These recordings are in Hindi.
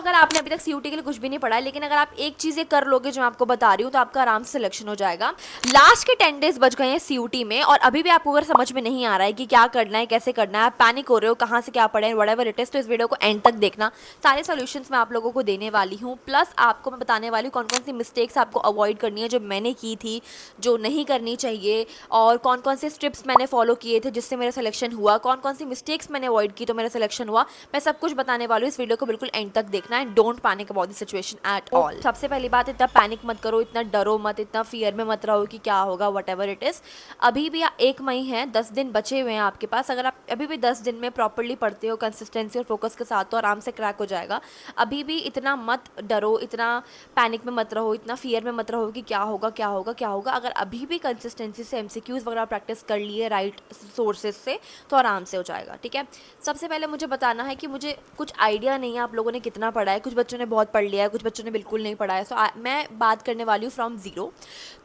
अगर आपने अभी तक सीयूटी के लिए कुछ भी नहीं पढ़ा है, लेकिन अगर आप एक चीज़ें कर लोगे जो मैं आपको बता रही हूँ, तो आपका आराम से सिलेक्शन हो जाएगा। लास्ट के 10 डेज बच गए हैं सीयूटी में, और अभी भी आपको अगर समझ में नहीं आ रहा है कि क्या करना है, कैसे करना है, आप पैनिक हो रहे हो कहाँ से क्या पढ़े, व्हाटएवर इट इज, तो इस वीडियो को एंड तक देखना। सारे सॉल्यूशंस मैं आप लोगों को देने वाली हूँ, प्लस आपको मैं बताने वाली हूँ कौन कौन सी मिस्टेक्स आपको अवॉइड करनी है जो मैंने की थी, जो नहीं करनी चाहिए, और कौन कौन से स्टेप्स मैंने फॉलो किए थे जिससे मेरा सिलेक्शन हुआ, कौन कौन सी मिस्टेक्स मैंने अवॉइड की तो मेरा सिलेक्शन हुआ। मैं सब कुछ बताने वाली हूँ, इस वीडियो को बिल्कुल एंड तक देखना है। Don't panic about the situation at all. सबसे पहली बात, इतना पैनिक मत करो, इतना डरो मत, इतना फियर में मत रहो कि क्या होगा, व्हाटएवर इट इज। अभी भी 1 मई है, 10 दिन बचे हुए हैं आपके पास। अगर आप अभी भी 10 दिन में प्रॉपरली पढ़ते हो कंसिस्टेंसी और फोकस के साथ, तो आराम से क्रैक हो जाएगा। अभी भी इतना मत डरो, इतना पैनिक में मत रहो, इतना फियर में मत रहो कि क्या होगा क्या होगा क्या होगा। अगर अभी भी कंसिस्टेंसी से एमसीक्यूज वगैरह प्रैक्टिस कर लिए राइट सोर्सेज से, तो आराम से हो जाएगा। ठीक है, सबसे पहले मुझे बताना है कि मुझे कुछ आइडिया नहीं है आप लोगों ने कितना पढ़ा है। कुछ बच्चों ने बहुत पढ़ लिया है, कुछ बच्चों ने बिल्कुल नहीं पढ़ा है। सो मैं बात करने वाली हूँ फ्रॉम ज़ीरो।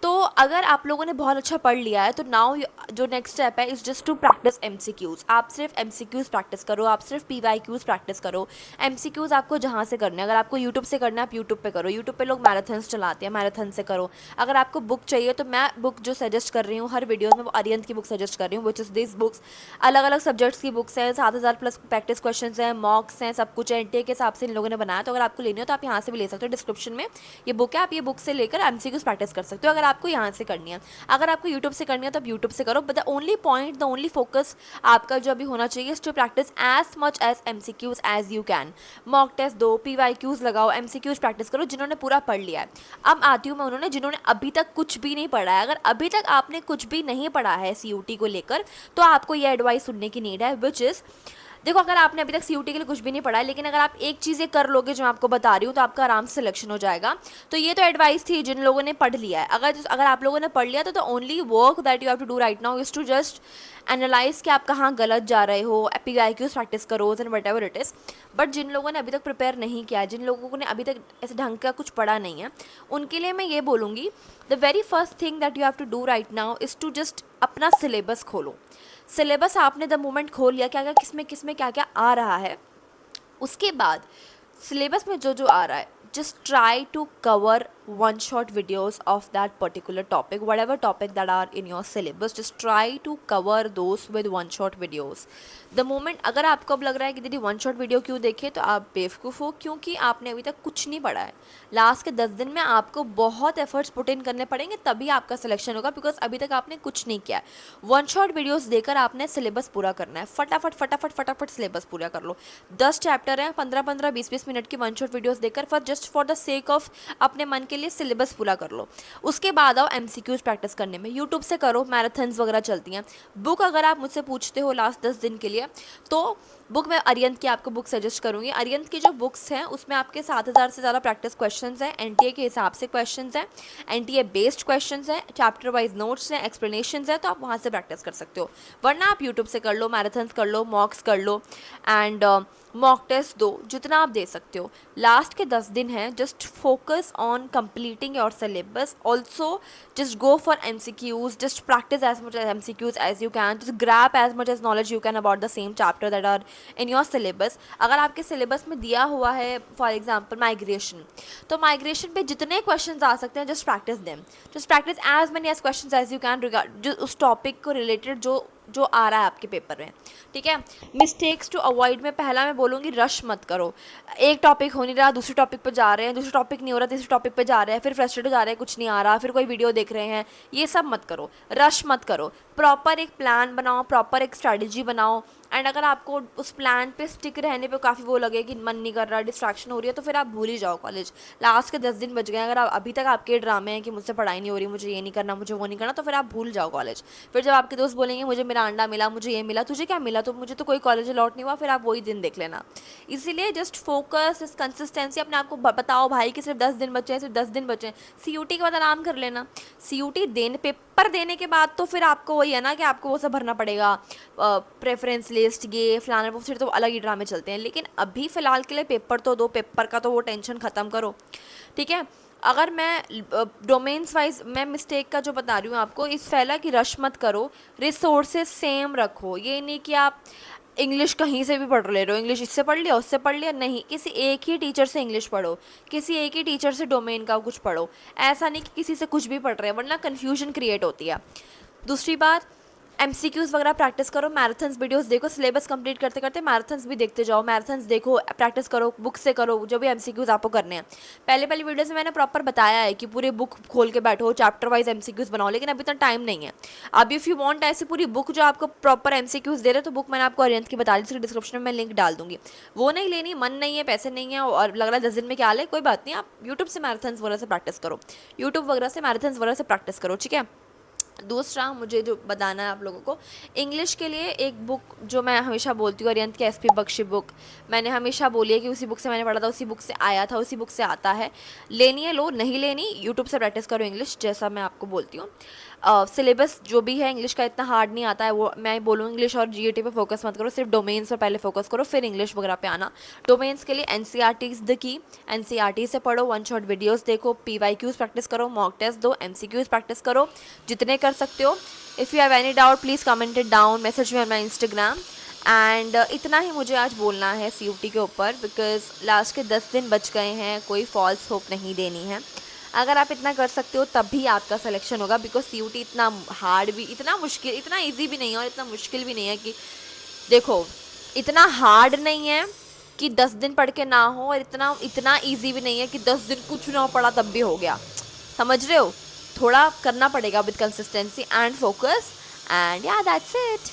तो अगर आप लोगों ने बहुत अच्छा पढ़ लिया है, तो नाउ जो नेक्स्ट स्टेप है is just to practice MCQs. आप सिर्फ एमसीक्यूज़ प्रैक्टिस करो, आप सिर्फ पीवाईक्यूज़ प्रैक्टिस करो। एमसीक्यूज़ आपको जहाँ से करना है, अगर आपको यूट्यूब से करना है आप यूट्यूब पे करो। यूट्यूब पे लोग मैराथन्स चलाते हैं, मैराथन से करो। अगर आपको बुक चाहिए, तो मैं बुक जो सजेस्ट कर रही हूँ हर वीडियो में, वो अरिहंत की बुक सजेस्ट कर रही हूँ, विच इज़ दिस बुक्स। अलग अलग सब्जेक्ट्स की बुक्स हैं, 7,000+ प्रैक्टिस क्वेश्चन हैं, मॉक्स हैं, सब कुछ एनटीए के हिसाब से इन लोगों ने बनाया। तो अगर आपको लेनी हो तो आप यहाँ से भी ले सकते हो, डिस्क्रिप्शन में ये बुक है, आप ये बुक से लेकर एमसीक्यूज प्रैक्टिस कर सकते हो अगर आपको यहाँ से करनी है। अगर आपको यूट्यूब से करनी है तो आप यूट्यूब से करो, but the only point, the only focus आपका जो अभी होना चाहिए to practice as much as MCQs as you can. Mock test दो, पीवाईक्यूज लगाओ, एमसीक्यूज प्रैक्टिस करो जिन्होंने पूरा पढ़ लिया है। अब आती हूँ मैं उन्होंने जिन्होंने अभी तक कुछ भी नहीं पढ़ा है। अगर अभी तक आपने कुछ भी नहीं पढ़ा है सीयूटी को लेकर, तो आपको ये एडवाइस सुनने की नीड है, विच इज़, देखो अगर आपने अभी तक सीयूटी के लिए कुछ भी नहीं पढ़ा है, लेकिन अगर आप एक चीज़ें कर लोगे जो मैं आपको बता रही हूँ, तो आपका आराम से सिलेक्शन हो जाएगा। तो ये तो एडवाइस थी जिन लोगों ने पढ़ लिया है। अगर आप लोगों ने पढ़ लिया, तो the only work that you have to do right now is to just analyse कि आप कहाँ गलत जा रहे हो, पीवाईक्यूज प्रैक्टिस करो and whatever it is. But जिन लोगों ने अभी तक प्रिपेयर नहीं किया है, जिन लोगों ने अभी तक ऐसे ढंग का कुछ पढ़ा नहीं है, उनके लिए मैं ये बोलूँगी, the very first thing that you have to do right now is to just अपना सिलेबस खोलो। सिलेबस आपने द मोमेंट खोल लिया, क्या क्या किस में क्या क्या आ रहा है, उसके बाद सिलेबस में जो जो आ रहा है, just try to cover one shot videos of that particular topic, whatever topic that are in your syllabus, just try to cover those with one shot videos the moment। अगर आपको अब लग रहा है कि दीदी वन शॉट वीडियो क्यों देखे, तो आप बेवकूफ़ हो, क्योंकि आपने अभी तक कुछ नहीं पढ़ा है। लास्ट के 10 दिन में आपको बहुत एफर्ट्स पुट इन करने पड़ेंगे, तभी आपका सिलेक्शन होगा, बिकॉज अभी तक आपने कुछ नहीं किया है। वन शॉट वीडियोस देकर आपने सिलेबस पूरा करना है। फटाफट फटाफट फटाफट सिलेबस पूरा कर लो। 10 चैप्टर हैं, 15-15 20-20 मिनट की वन शॉट वीडियोस देकर फॉर द सेक ऑफ अपने मन के लिए सिलेबस पूरा कर लो। उसके बाद आओ एमसीक्यूज प्रैक्टिस करने में। यूट्यूब से करो, मैराथन्स वगैरह चलती हैं। बुक अगर आप मुझसे पूछते हो लास्ट 10 दिन के लिए, तो बुक मैं अरिहंत की आपको बुक सजेस्ट करूँगी। अरिहंत की जो बुक्स हैं उसमें आपके 7,000 से ज़्यादा प्रैक्टिस क्वेश्चंस हैं, एनटीए के हिसाब से क्वेश्चंस हैं, एनटीए बेस्ड क्वेश्चंस हैं, चैप्टर वाइज नोट्स हैं, एक्सप्लेनेशंस हैं, तो आप वहाँ से प्रैक्टिस कर सकते हो। वरना आप यूट्यूब से कर लो, मैराथन्स कर लो, मॉक्स कर लो, एंड मॉक टेस्ट दो, जितना आप दे सकते हो। लास्ट के 10 दिन हैं, just focus on completing your syllabus. Also just go for MCQs, just practice as much as MCQs as you can, just grab as much as knowledge you can about the same chapter that are in your syllabus. अगर आपके सिलेबस में दिया हुआ है फॉर एग्जाम्पल माइग्रेशन, तो माइग्रेशन पे जितने क्वेश्चन आ सकते हैं, just practice them, just practice as many as question as you can regard जो उस टॉपिक को रिलेटेड जो आ रहा है आपके पेपर में। ठीक है, मिस्टेक्स टू अवॉइड में पहला मैं बोलूँगी, रश मत करो। एक टॉपिक हो नहीं रहा, दूसरे टॉपिक पे जा रहे हैं, दूसरा टॉपिक नहीं हो रहा, तीसरे टॉपिक पे जा रहे हैं, फिर फ्रस्ट्रेट हो जा रहे हैं, कुछ नहीं आ रहा, फिर कोई वीडियो देख रहे हैं, ये सब मत करो, रश मत करो। प्रॉपर एक प्लान बनाओ, प्रॉपर एक स्ट्रैटेजी बनाओ, एंड अगर आपको उस प्लान पे स्टिक रहने पे काफ़ी वो लगे कि मन नहीं कर रहा, डिस्ट्रैक्शन हो रही है, तो फिर आप भूल ही जाओ कॉलेज। लास्ट के 10 दिन बच गए, अगर आप अभी तक आपके ड्रामे हैं कि मुझसे पढ़ाई नहीं हो रही, मुझे ये नहीं करना, मुझे वो नहीं करना, तो फिर आप भूल जाओ कॉलेज। फिर जब आपके दोस्त बोलेंगे मुझे मेरा अंडा मिला, मुझे ये मिला, तुझे क्या मिला, तो मुझे तो कोई कॉलेज लौट नहीं हुआ, फिर आप वही दिन देख लेना। इसीलिए जस्ट फोकस, इस कंसिस्टेंसी अपने आप को बताओ भाई कि सिर्फ 10 दिन बचे हैं, सिर्फ 10 दिन बचे हैं। सीयूटी के बाद आराम कर लेना। सीयूटी देने पेपर देने के बाद तो फिर आपको वही है ना कि आपको वो सब भरना पड़ेगा, प्रेफरेंस लिस्ट, ये फलाना, वो फिर तो अलग ही ड्रामे चलते हैं। लेकिन अभी फ़िलहाल के लिए पेपर तो दो, पेपर का तो वो टेंशन ख़त्म करो। ठीक है, अगर मैं डोमेन्स वाइज मैं मिस्टेक का जो बता रही हूँ आपको, इस फैला कि रश मत करो, रिसोर्सेज सेम रखो। ये नहीं कि आप इंग्लिश कहीं से भी पढ़ ले रहे हो, इंग्लिश इससे पढ़ लिया उससे पढ़ लिया, नहीं, किसी एक ही टीचर से इंग्लिश पढ़ो, किसी एक ही टीचर से डोमेन का कुछ पढ़ो, ऐसा नहीं कि किसी से कुछ भी पढ़ रहे हैं, वरना कन्फ्यूजन क्रिएट होती है। दूसरी बात, MCQs वगैरह प्रैक्टिस करो, मैराथन्स वीडियोस देखो, सिलेबस कंप्लीट करते करते मैराथन्स भी देखते जाओ, मैराथन्स देखो, प्रैक्टिस करो, बुक से करो जो भी MCQs आपको करने हैं। पहले पहले वीडियोस में मैंने प्रॉपर बताया है कि पूरी बुक खोल के बैठो, चैप्टर वाइज MCQs बनाओ, लेकिन अभी तक टाइम नहीं है। अब इफ़ यू वांट ऐसी पूरी बुक जो आपको प्रॉपर MCQs दे रहे, तो बुक मैंने आपको अरियंत की बता दी थी, डिस्क्रिप्शन में मैं लिंक डाल दूंगी। वो नहीं लेनी, मन नहीं है, पैसे नहीं है और लग रहा है 10 दिन में क्या हाल है, कोई बात नहीं, आप यूट्यूब से मैराथन्स वगैरह से प्रैक्टिस करो, यूट्यूब वगैरह से मैराथन्स वगैरह से प्रैक्टिस करो, ठीक है। दूसरा मुझे जो बताना है आप लोगों को, इंग्लिश के लिए एक बुक जो मैं हमेशा बोलती हूँ, अरियंत की SP बख्शी बुक, मैंने हमेशा बोली है कि उसी बुक से मैंने पढ़ा था, उसी बुक से आया था, उसी बुक से आता है, लेनी है लो, नहीं लेनी यूट्यूब से प्रैक्टिस करो इंग्लिश, जैसा मैं आपको बोलती हूँ। सिलेबस जो भी है इंग्लिश का इतना हार्ड नहीं आता है, वो मैं बोलूँ इंग्लिश और GAT पे फोकस मत करो, सिर्फ डोमेन्स पर पहले फोकस करो, फिर इंग्लिश वगैरह पे आना। डोमेन्स के लिए NCERT is the key, NCERT से पढ़ो, 1 शॉट वीडियोस देखो, PYQs प्रैक्टिस करो, मॉक टेस्ट दो, MCQs प्रैक्टिस करो जितने कर सकते हो। If you have any doubt please comment it down, message me on my Instagram। And इतना ही मुझे आज बोलना है CUT के ऊपर, बिकॉज लास्ट के 10 दिन बच गए हैं, कोई फॉल्स होप नहीं देनी है। अगर आप इतना कर सकते हो तभी आपका सिलेक्शन होगा, बिकॉज CUT इतना हार्ड भी, इतना मुश्किल, इतना ईजी भी नहीं है और इतना मुश्किल भी नहीं है कि, देखो, इतना हार्ड नहीं है कि 10 दिन पढ़ के ना हो, और इतना ईजी भी नहीं है कि 10 दिन कुछ ना पढ़ा तब भी हो गया, समझ रहे हो। थोड़ा करना पड़ेगा with consistency and focus, and या दैट्स इट।